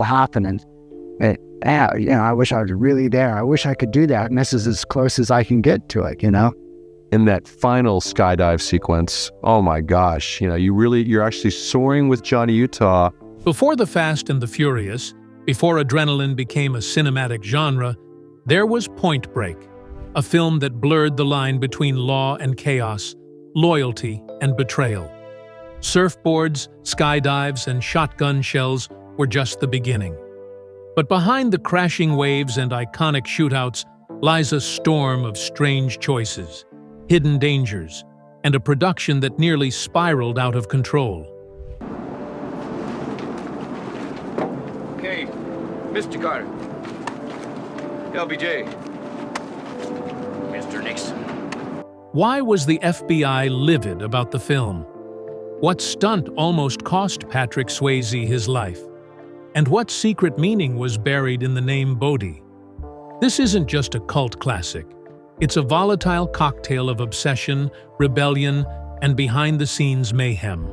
happening. Yeah, I wish I was really there. I wish I could do that. And this is as close as I can get to it, In that final skydive sequence, oh my gosh, you're actually soaring with Johnny Utah. Before The Fast and the Furious, before adrenaline became a cinematic genre, there was Point Break, a film that blurred the line between law and chaos, loyalty and betrayal. Surfboards, skydives, and shotgun shells were just the beginning. But behind the crashing waves and iconic shootouts lies a storm of strange choices, hidden dangers, and a production that nearly spiraled out of control. Hey, Mr. Carter. LBJ. Mr. Nixon. Why was the FBI livid about the film? What stunt almost cost Patrick Swayze his life? And what secret meaning was buried in the name Bodhi? This isn't just a cult classic. It's a volatile cocktail of obsession, rebellion, and behind-the-scenes mayhem.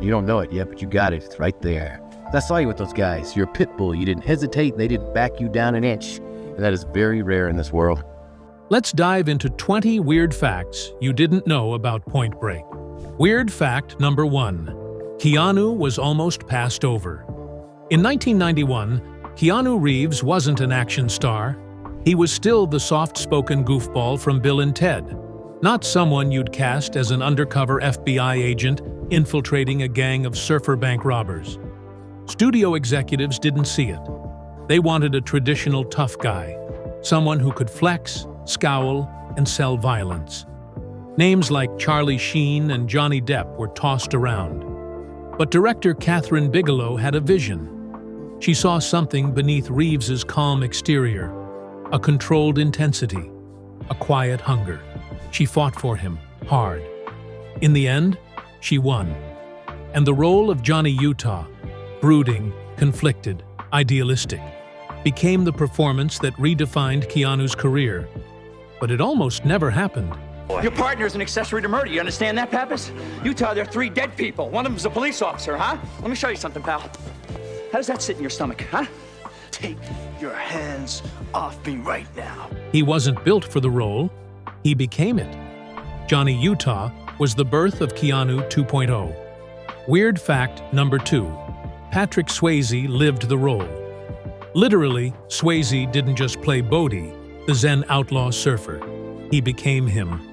You don't know it yet, but you got it. It's right there. I saw you with those guys. You're a pit bull. You didn't hesitate, and they didn't back you down an inch. And that is very rare in this world. Let's dive into 20 weird facts you didn't know about Point Break. Weird fact number 1. Keanu was almost passed over. In 1991, Keanu Reeves wasn't an action star. He was still the soft-spoken goofball from Bill and Ted, not someone you'd cast as an undercover FBI agent infiltrating a gang of surfer bank robbers. Studio executives didn't see it. They wanted a traditional tough guy, someone who could flex, scowl, and sell violence. Names like Charlie Sheen and Johnny Depp were tossed around. But director Kathryn Bigelow had a vision. She saw something beneath Reeves's calm exterior, a controlled intensity, a quiet hunger. She fought for him, hard. In the end, she won. And the role of Johnny Utah, brooding, conflicted, idealistic, became the performance that redefined Keanu's career. But it almost never happened. Your partner's an accessory to murder. You understand that, Pappas? Utah, there are 3 dead people. One of them's a police officer, huh? Let me show you something, pal. How does that sit in your stomach, huh? Take your hands off me right now. He wasn't built for the role. He became it. Johnny Utah was the birth of Keanu 2.0. Weird fact number 2. Patrick Swayze lived the role. Literally, Swayze didn't just play Bodhi, the Zen outlaw surfer. He became him.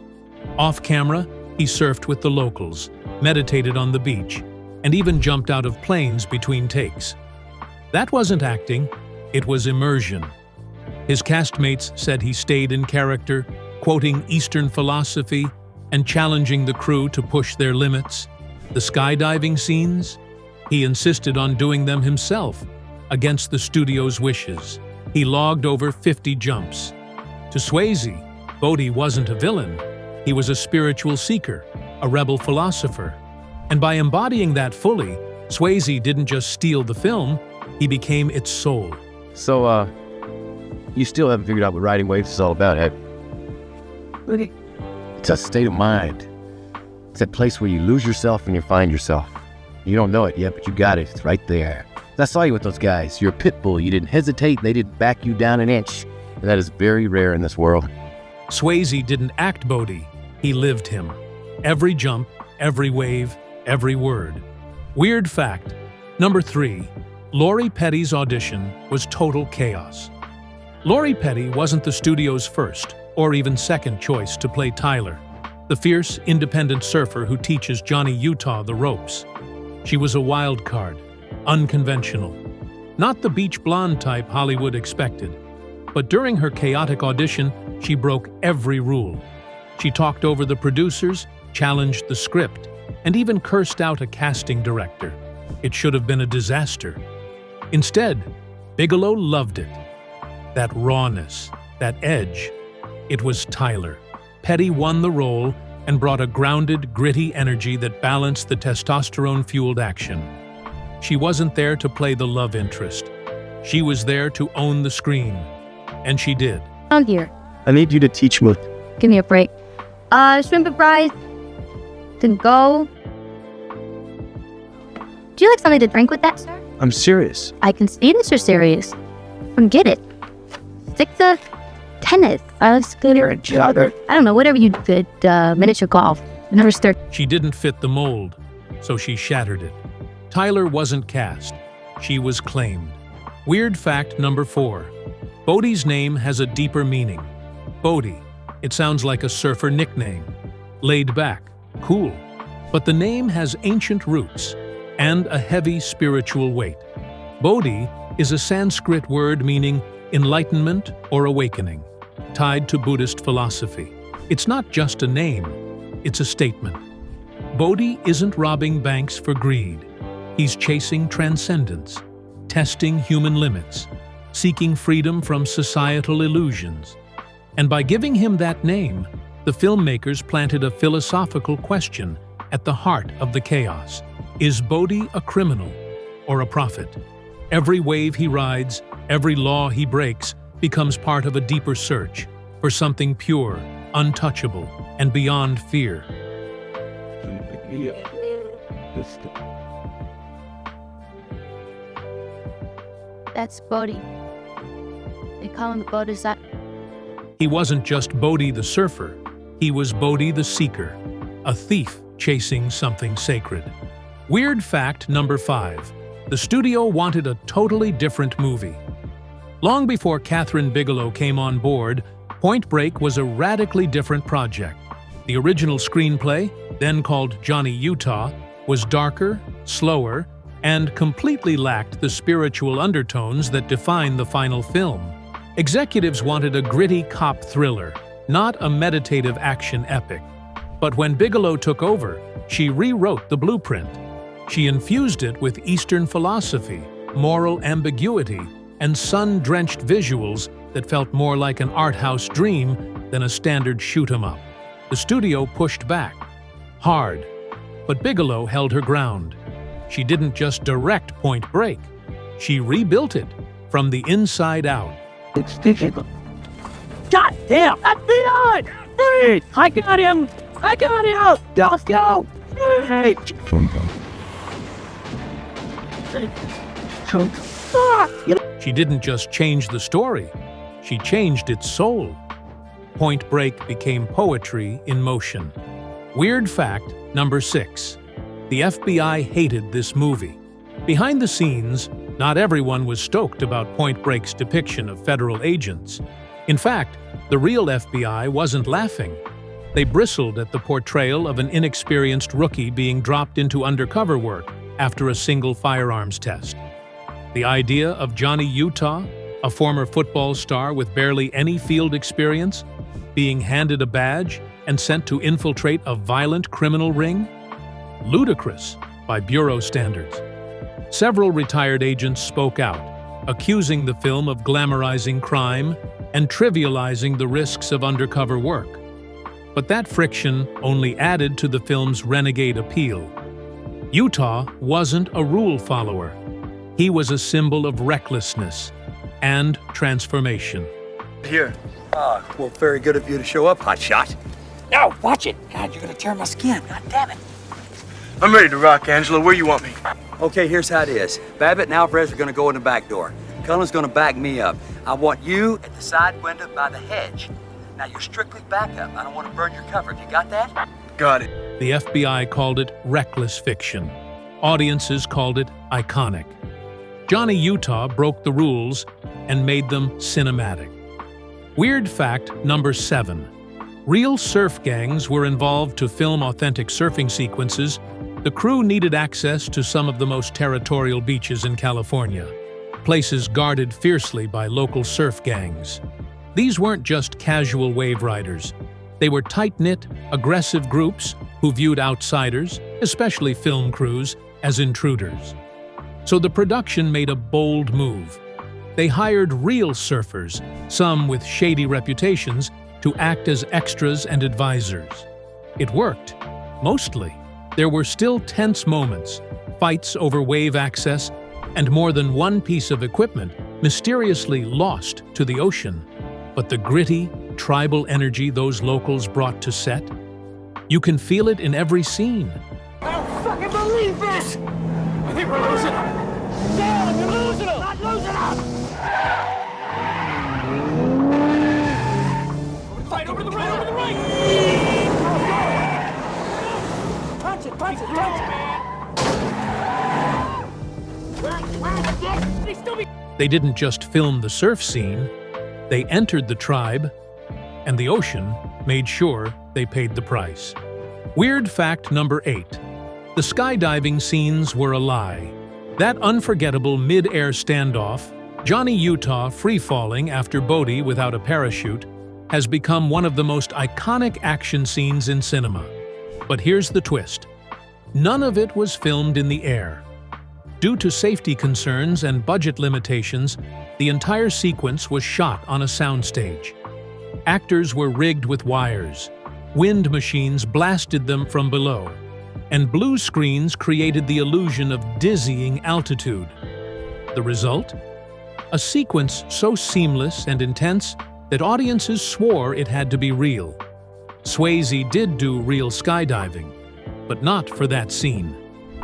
Off camera, he surfed with the locals, meditated on the beach, and even jumped out of planes between takes. That wasn't acting, it was immersion. His castmates said he stayed in character, quoting Eastern philosophy and challenging the crew to push their limits. The skydiving scenes? He insisted on doing them himself, against the studio's wishes. He logged over 50 jumps. To Swayze, Bodhi wasn't a villain. He was a spiritual seeker, a rebel philosopher. And by embodying that fully, Swayze didn't just steal the film, he became its soul. So, you still haven't figured out what riding waves is all about, have you? It's a state of mind. It's that place where you lose yourself and you find yourself. You don't know it yet, but you got it. It's right there. I saw you with those guys. You're a pit bull. You didn't hesitate, and they didn't back you down an inch. And that is very rare in this world. Swayze didn't act Bodhi, he lived him. Every jump, every wave, every word. Weird fact number 3. Lorie Petty's audition was total chaos. Lorie Petty wasn't the studio's first or even second choice to play Tyler, the fierce, independent surfer who teaches Johnny Utah the ropes. She was a wild card, unconventional. Not the beach blonde type Hollywood expected. But during her chaotic audition, she broke every rule. She talked over the producers, challenged the script, and even cursed out a casting director. It should have been a disaster. Instead, Bigelow loved it. That rawness, that edge. It was Tyler. Petty won the role and brought a grounded, gritty energy that balanced the testosterone-fueled action. She wasn't there to play the love interest. She was there to own the screen. And she did. I'm here. I need you to teach me. Give me a break. Shrimp and fries. To go. Do you like something to drink with that, sir? I'm serious. I can see that you're serious. Get it. Stick to tennis. Scooter. I don't know, whatever you did, miniature golf. Never start. She didn't fit the mold, so she shattered it. Tyler wasn't cast. She was claimed. Weird fact number 4. Bodhi's name has a deeper meaning. Bodhi. It sounds like a surfer nickname. Laid back, cool. But the name has ancient roots and a heavy spiritual weight. Bodhi is a Sanskrit word meaning enlightenment or awakening, tied to Buddhist philosophy. It's not just a name, it's a statement. Bodhi isn't robbing banks for greed. He's chasing transcendence, testing human limits, seeking freedom from societal illusions. And by giving him that name, the filmmakers planted a philosophical question at the heart of the chaos. Is Bodhi a criminal or a prophet? Every wave he rides, every law he breaks, becomes part of a deeper search for something pure, untouchable, and beyond fear. That's Bodhi. They call him the Bodhisattva. He wasn't just Bodhi the surfer, he was Bodhi the seeker, a thief chasing something sacred. Weird fact number 5. The studio wanted a totally different movie. Long before Kathryn Bigelow came on board, Point Break was a radically different project. The original screenplay, then called Johnny Utah, was darker, slower, and completely lacked the spiritual undertones that define the final film. Executives wanted a gritty cop thriller, not a meditative action epic. But when Bigelow took over, she rewrote the blueprint. She infused it with Eastern philosophy, moral ambiguity, and sun-drenched visuals that felt more like an art house dream than a standard shoot-'em-up. The studio pushed back, hard, but Bigelow held her ground. She didn't just direct Point Break, she rebuilt it from the inside out. It's difficult. God damn! FBI! Hey, I got him! I got him! Let's go! Hey! She didn't just change the story, she changed its soul. Point Break became poetry in motion. Weird fact number 6. The FBI hated this movie. Behind the scenes, not everyone was stoked about Point Break's depiction of federal agents. In fact, the real FBI wasn't laughing. They bristled at the portrayal of an inexperienced rookie being dropped into undercover work after a single firearms test. The idea of Johnny Utah, a former football star with barely any field experience, being handed a badge and sent to infiltrate a violent criminal ring? Ludicrous by bureau standards. Several retired agents spoke out, accusing the film of glamorizing crime and trivializing the risks of undercover work. But that friction only added to the film's renegade appeal. Utah wasn't a rule follower. He was a symbol of recklessness and transformation. Here. Well, very good of you to show up, hotshot. Now, watch it. God, you're gonna tear my skin. God damn it. I'm ready to rock, Angela. Where you want me? Okay, here's how it is. Babbitt and Alvarez are gonna go in the back door. Cullen's gonna back me up. I want you at the side window by the hedge. Now, you're strictly backup. I don't want to burn your cover. Have you got that? Got it. The FBI called it reckless fiction. Audiences called it iconic. Johnny Utah broke the rules and made them cinematic. Weird fact number 7. Real surf gangs were involved to film authentic surfing sequences. The crew needed access to some of the most territorial beaches in California, places guarded fiercely by local surf gangs. These weren't just casual wave riders. They were tight-knit, aggressive groups who viewed outsiders, especially film crews, as intruders. So the production made a bold move. They hired real surfers, some with shady reputations, to act as extras and advisors. It worked, mostly. There were still tense moments, fights over wave access, and more than one piece of equipment mysteriously lost to the ocean. But the gritty, tribal energy those locals brought to set, you can feel it in every scene. I don't fucking believe this! I think we're losing. Damn, you're losing him! Not losing him! Fight over to the right, over to the right! Punch it, punch it, punch it! They didn't just film the surf scene, they entered the tribe, and the ocean made sure they paid the price. Weird fact number 8. The skydiving scenes were a lie. That unforgettable mid-air standoff, Johnny Utah free-falling after Bodhi without a parachute, has become one of the most iconic action scenes in cinema. But here's the twist. None of it was filmed in the air. Due to safety concerns and budget limitations, the entire sequence was shot on a soundstage. Actors were rigged with wires, wind machines blasted them from below, and blue screens created the illusion of dizzying altitude. The result? A sequence so seamless and intense that audiences swore it had to be real. Swayze did do real skydiving, but not for that scene.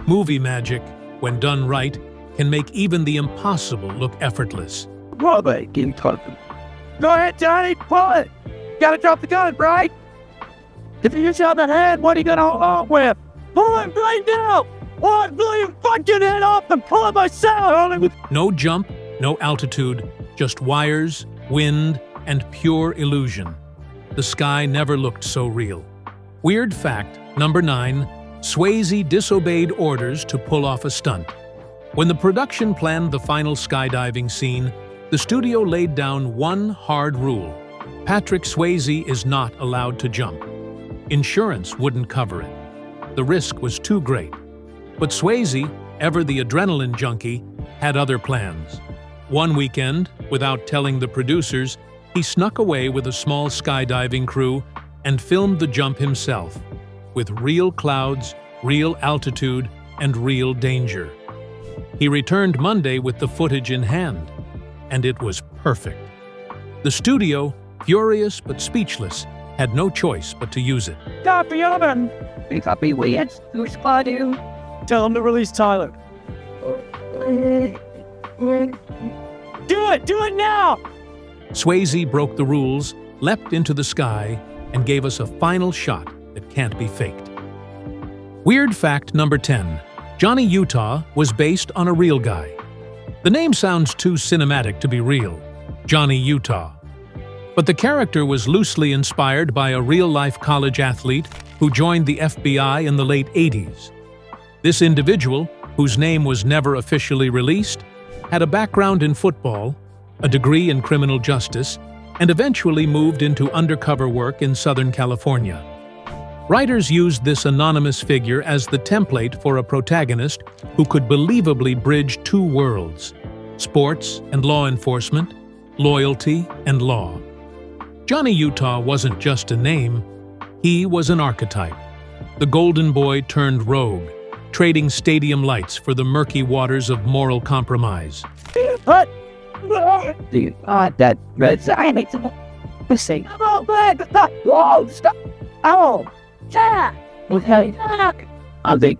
Movie magic, when done right, can make even the impossible look effortless. Go ahead, Johnny, pull it! You gotta drop the gun, right? If you get shot in the head, what are you gonna hold on with? Pull it right now! Or I'll blow your fucking head off and pull it myself! No jump, no altitude, just wires, wind, and pure illusion. The sky never looked so real. Weird fact number 9, Swayze disobeyed orders to pull off a stunt. When the production planned the final skydiving scene, the studio laid down one hard rule. Patrick Swayze is not allowed to jump. Insurance wouldn't cover it. The risk was too great. But Swayze, ever the adrenaline junkie, had other plans. One weekend, without telling the producers, he snuck away with a small skydiving crew and filmed the jump himself, with real clouds, real altitude, and real danger. He returned Monday with the footage in hand, and it was perfect. The studio, furious but speechless, had no choice but to use it. Copy oven! Copy weird. Who's you? Tell him to release Tyler. Do it now! Swayze broke the rules, leapt into the sky, and gave us a final shot that can't be faked. Weird fact number 10. Johnny Utah was based on a real guy. The name sounds too cinematic to be real, Johnny Utah. But the character was loosely inspired by a real-life college athlete who joined the FBI in the late 80s. This individual, whose name was never officially released, had a background in football, a degree in criminal justice, and eventually moved into undercover work in Southern California. Writers used this anonymous figure as the template for a protagonist who could believably bridge two worlds: sports and law enforcement, loyalty and law. Johnny Utah wasn't just a name, he was an archetype. The golden boy turned rogue, trading stadium lights for the murky waters of moral compromise. What? That red sign makes him say, oh, man, whoa, stop! Oh, yeah! Okay, I think,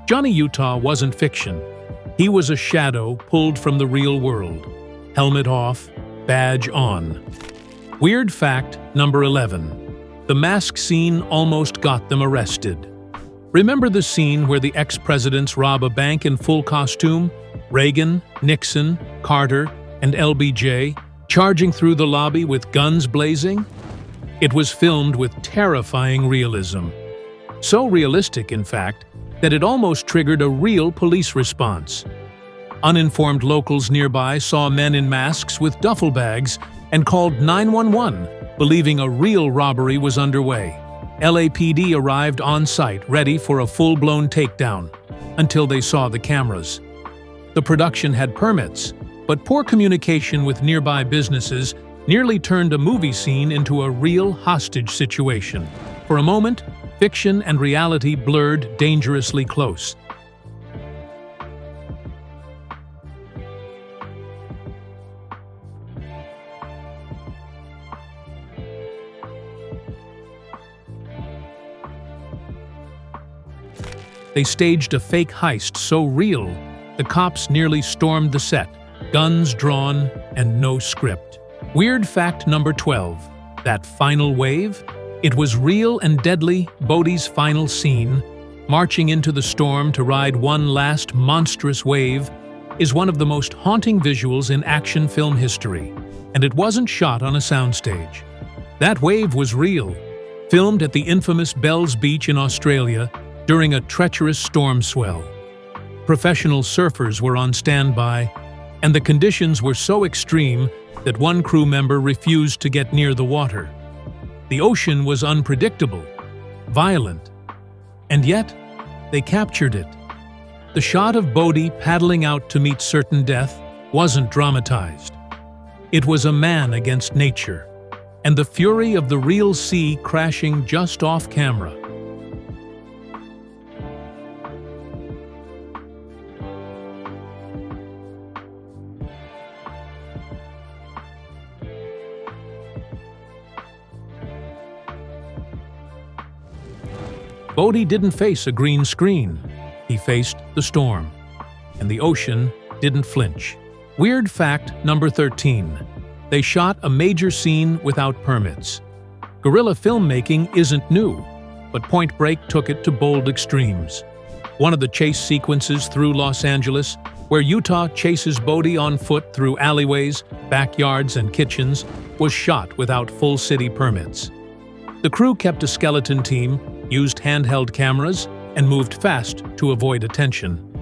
Johnny Utah wasn't fiction. He was a shadow pulled from the real world. Helmet off, badge on. Weird fact number 11. The mask scene almost got them arrested. Remember the scene where the ex-presidents rob a bank in full costume? Reagan, Nixon, Carter, and LBJ charging through the lobby with guns blazing? It was filmed with terrifying realism. So realistic, in fact, that it almost triggered a real police response. Uninformed locals nearby saw men in masks with duffel bags and called 911, believing a real robbery was underway. LAPD arrived on site, ready for a full-blown takedown, until they saw the cameras. The production had permits, but poor communication with nearby businesses nearly turned a movie scene into a real hostage situation. For a moment, fiction and reality blurred dangerously close. They staged a fake heist so real, the cops nearly stormed the set, guns drawn and no script. Weird fact number 12. That final wave? It was real and deadly. Bodhi's final scene, marching into the storm to ride one last monstrous wave, is one of the most haunting visuals in action film history, and it wasn't shot on a soundstage. That wave was real, filmed at the infamous Bells Beach in Australia during a treacherous storm swell. Professional surfers were on standby, and the conditions were so extreme that one crew member refused to get near the water. The ocean was unpredictable, violent, and yet they captured it. The shot of Bodhi paddling out to meet certain death wasn't dramatized. It was a man against nature, and the fury of the real sea crashing just off camera. Bodhi didn't face a green screen. He faced the storm, and the ocean didn't flinch. Weird fact number 13. They shot a major scene without permits. Guerrilla filmmaking isn't new, but Point Break took it to bold extremes. One of the chase sequences through Los Angeles, where Utah chases Bodhi on foot through alleyways, backyards, and kitchens, was shot without full city permits. The crew kept a skeleton team, used handheld cameras, and moved fast to avoid attention.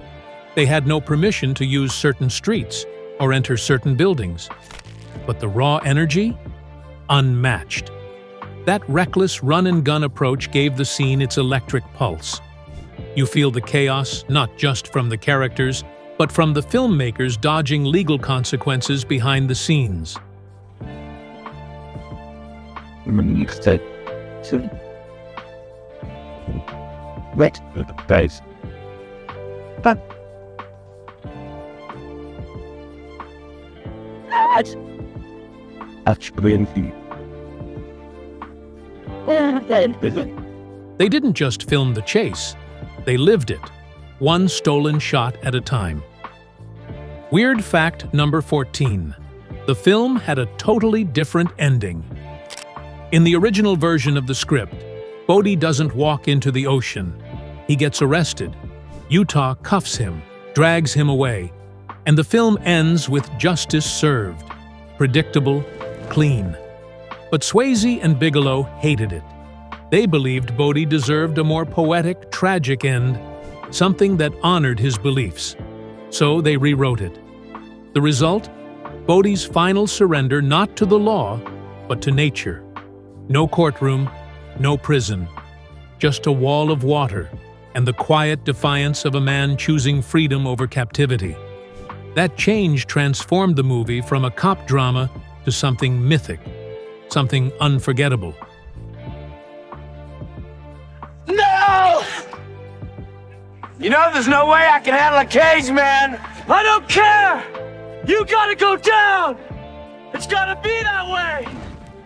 They had no permission to use certain streets or enter certain buildings. But the raw energy? Unmatched. That reckless run-and-gun approach gave the scene its electric pulse. You feel the chaos not just from the characters, but from the filmmakers dodging legal consequences behind the scenes. Wait. Guys. They didn't just film the chase, they lived it, one stolen shot at a time. Weird fact number 14. The film had a totally different ending. In the original version of the script, Bodhi doesn't walk into the ocean. He gets arrested. Utah cuffs him, drags him away, and the film ends with justice served. Predictable, clean. But Swayze and Bigelow hated it. They believed Bodhi deserved a more poetic, tragic end, something that honored his beliefs. So they rewrote it. The result? Bodhi's final surrender not to the law, but to nature. No courtroom, no prison, just a wall of water and the quiet defiance of a man choosing freedom over captivity. That change transformed the movie from a cop drama to something mythic, something unforgettable. No! You know there's no way I can handle a cage, man. I don't care! You gotta go down! It's gotta be that way!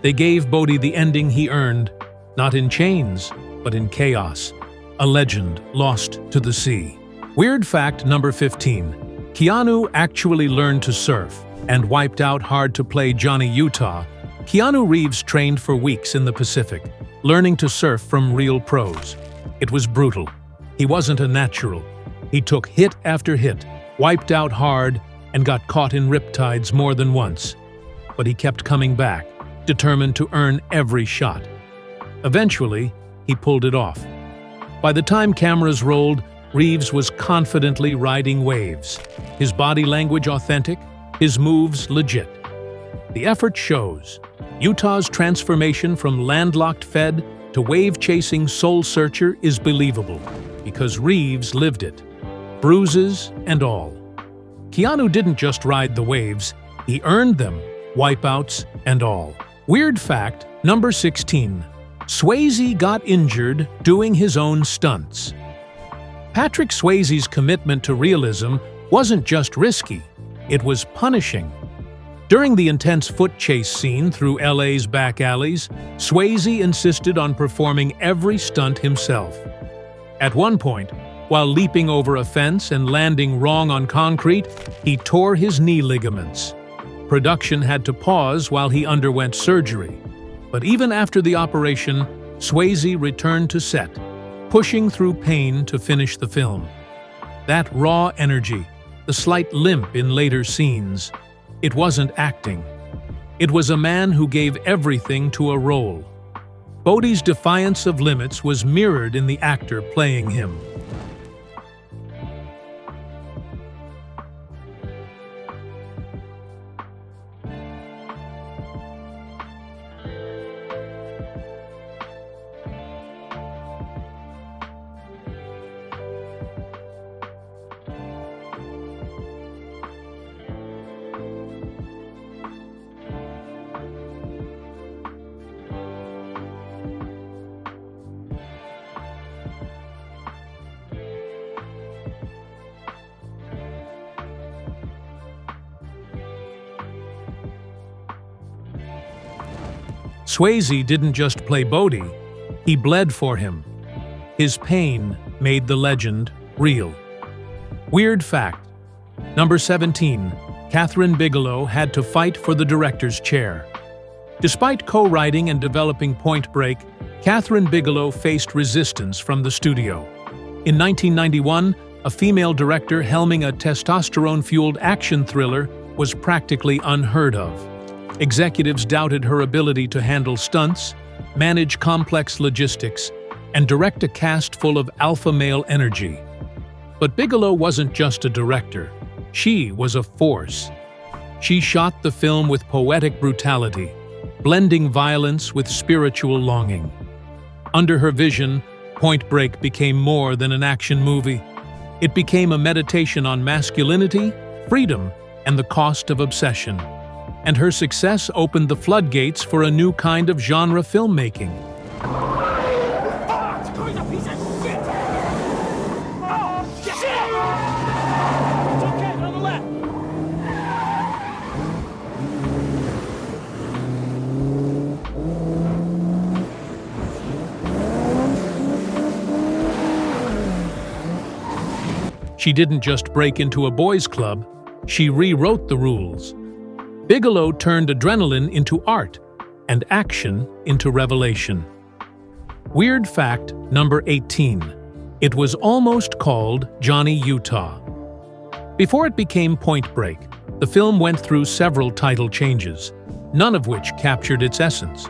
They gave Bodhi the ending he earned, not in chains, but in chaos. A legend lost to the sea. Weird fact number 15. Keanu actually learned to surf and wiped out hard-to-play Johnny Utah. Keanu Reeves trained for weeks in the Pacific, learning to surf from real pros. It was brutal. He wasn't a natural. He took hit after hit, wiped out hard, and got caught in riptides more than once. But he kept coming back, determined to earn every shot. Eventually, he pulled it off. By the time cameras rolled, Reeves was confidently riding waves. His body language authentic, his moves legit. The effort shows. Utah's transformation from landlocked Fed to wave-chasing soul searcher is believable, because Reeves lived it. Bruises and all. Keanu didn't just ride the waves, he earned them, wipeouts and all. Weird fact number 16. Swayze got injured doing his own stunts. Patrick Swayze's commitment to realism wasn't just risky, it was punishing. During the intense foot chase scene through LA's back alleys, Swayze insisted on performing every stunt himself. At one point, While leaping over a fence and landing wrong on concrete, he tore his knee ligaments. Production had to pause while he underwent surgery. But even after the operation, Swayze returned to set, pushing through pain to finish the film. That raw energy, the slight limp in later scenes, it wasn't acting. It was a man who gave everything to a role. Bodhi's defiance of limits was mirrored in the actor playing him. Swayze didn't just play Bodhi, he bled for him. His pain made the legend real. Weird fact. Number 17, Kathryn Bigelow had to fight for the director's chair. Despite co-writing and developing Point Break, Kathryn Bigelow faced resistance from the studio. In 1991, a female director helming a testosterone-fueled action thriller was practically unheard of. Executives doubted her ability to handle stunts, manage complex logistics, and direct a cast full of alpha male energy. But Bigelow wasn't just a director. She was a force. She shot the film with poetic brutality, blending violence with spiritual longing. Under her vision, Point Break became more than an action movie. It became a meditation on masculinity, freedom, and the cost of obsession. And her success opened the floodgates for a new kind of genre filmmaking. She didn't just break into a boys' club, she rewrote the rules. Bigelow turned adrenaline into art and action into revelation. Weird fact number 18. It was almost called Johnny Utah. Before it became Point Break, the film went through several title changes, none of which captured its essence.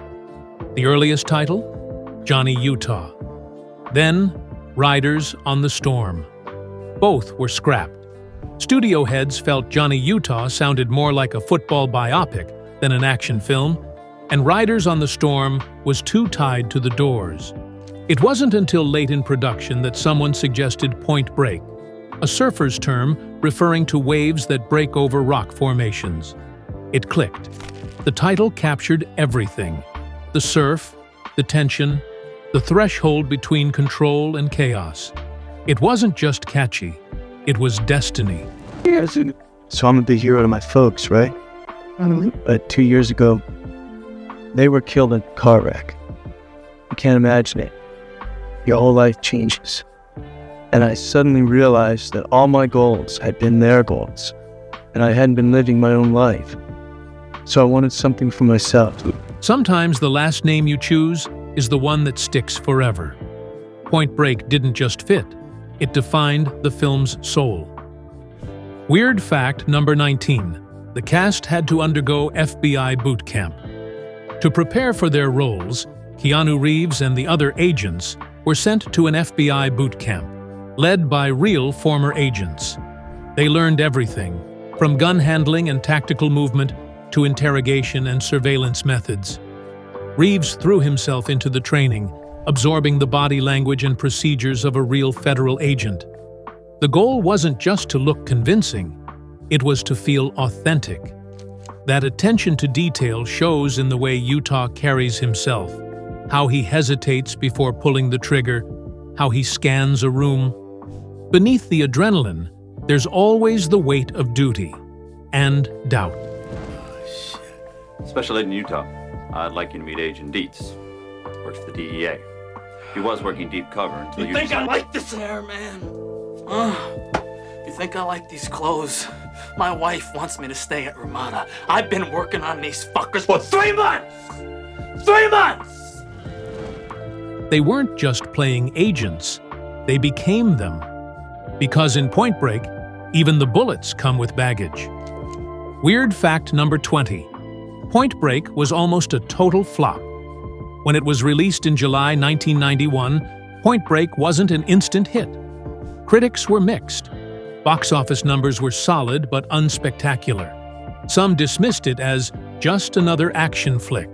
The earliest title? Johnny Utah. Then, Riders on the Storm. Both were scrapped. Studio heads felt Johnny Utah sounded more like a football biopic than an action film, and Riders on the Storm was too tied to the Doors. It wasn't until late in production that someone suggested Point Break, a surfer's term referring to waves that break over rock formations. It clicked. The title captured everything: the surf, the tension, the threshold between control and chaos. It wasn't just catchy. It was destiny. So I'm a big hero to my folks, right? But 2 years ago, they were killed in a car wreck. You can't imagine it. Your whole life changes. And I suddenly realized that all my goals had been their goals, and I hadn't been living my own life. So I wanted something for myself. Sometimes the last name you choose is the one that sticks forever. Point Break didn't just fit. It defined the film's soul. Weird fact number 19. The cast had to undergo FBI boot camp. To prepare for their roles, Keanu Reeves and the other agents were sent to an FBI boot camp, led by real former agents. They learned everything, from gun handling and tactical movement to interrogation and surveillance methods. Reeves threw himself into the training, absorbing the body language and procedures of a real federal agent. The goal wasn't just to look convincing, it was to feel authentic. That attention to detail shows in the way Utah carries himself, how he hesitates before pulling the trigger, how he scans a room. Beneath the adrenaline, there's always the weight of duty and doubt. Special Agent Utah, I'd like you to meet Agent Dietz. Works for the DEA. He was working deep cover until You think I like this hair, man? You think I like these clothes? My wife wants me to stay at Ramada. I've been working on these fuckers for 3 months! 3 months! They weren't just playing agents, they became them. Because in Point Break, even the bullets come with baggage. Weird fact number 20. Point Break was almost a total flop. When it was released in July 1991, Point Break wasn't an instant hit. Critics were mixed. Box office numbers were solid but unspectacular. Some dismissed it as just another action flick.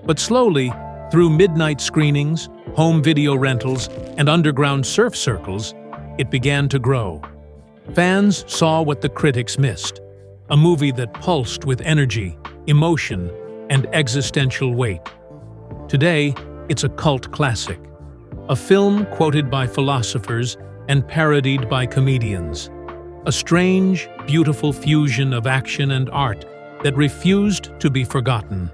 But slowly, through midnight screenings, home video rentals, and underground surf circles, it began to grow. Fans saw what the critics missed, a movie that pulsed with energy, emotion, and existential weight. Today, it's a cult classic, a film quoted by philosophers and parodied by comedians, a strange, beautiful fusion of action and art that refused to be forgotten.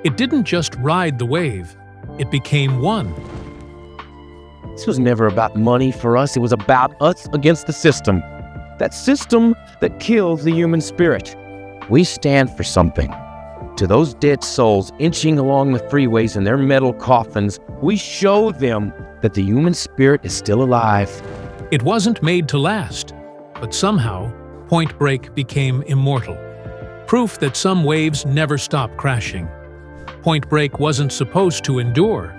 It didn't just ride the wave, it became one. This was never about money for us. It was about us against the system. That system that kills the human spirit. We stand for something. To those dead souls inching along the freeways in their metal coffins, we show them that the human spirit is still alive. It wasn't made to last, but somehow, Point Break became immortal. Proof that some waves never stop crashing. Point Break wasn't supposed to endure.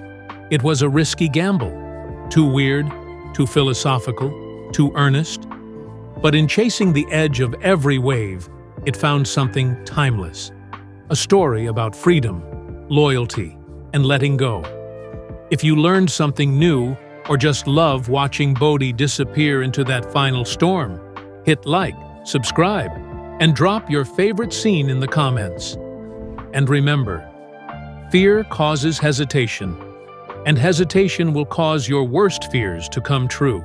It was a risky gamble. Too weird, too philosophical, too earnest. But in chasing the edge of every wave, it found something timeless. A story about freedom, loyalty, and letting go. If you learned something new, or just love watching Bodhi disappear into that final storm, hit like, subscribe, and drop your favorite scene in the comments. And remember, fear causes hesitation, and hesitation will cause your worst fears to come true.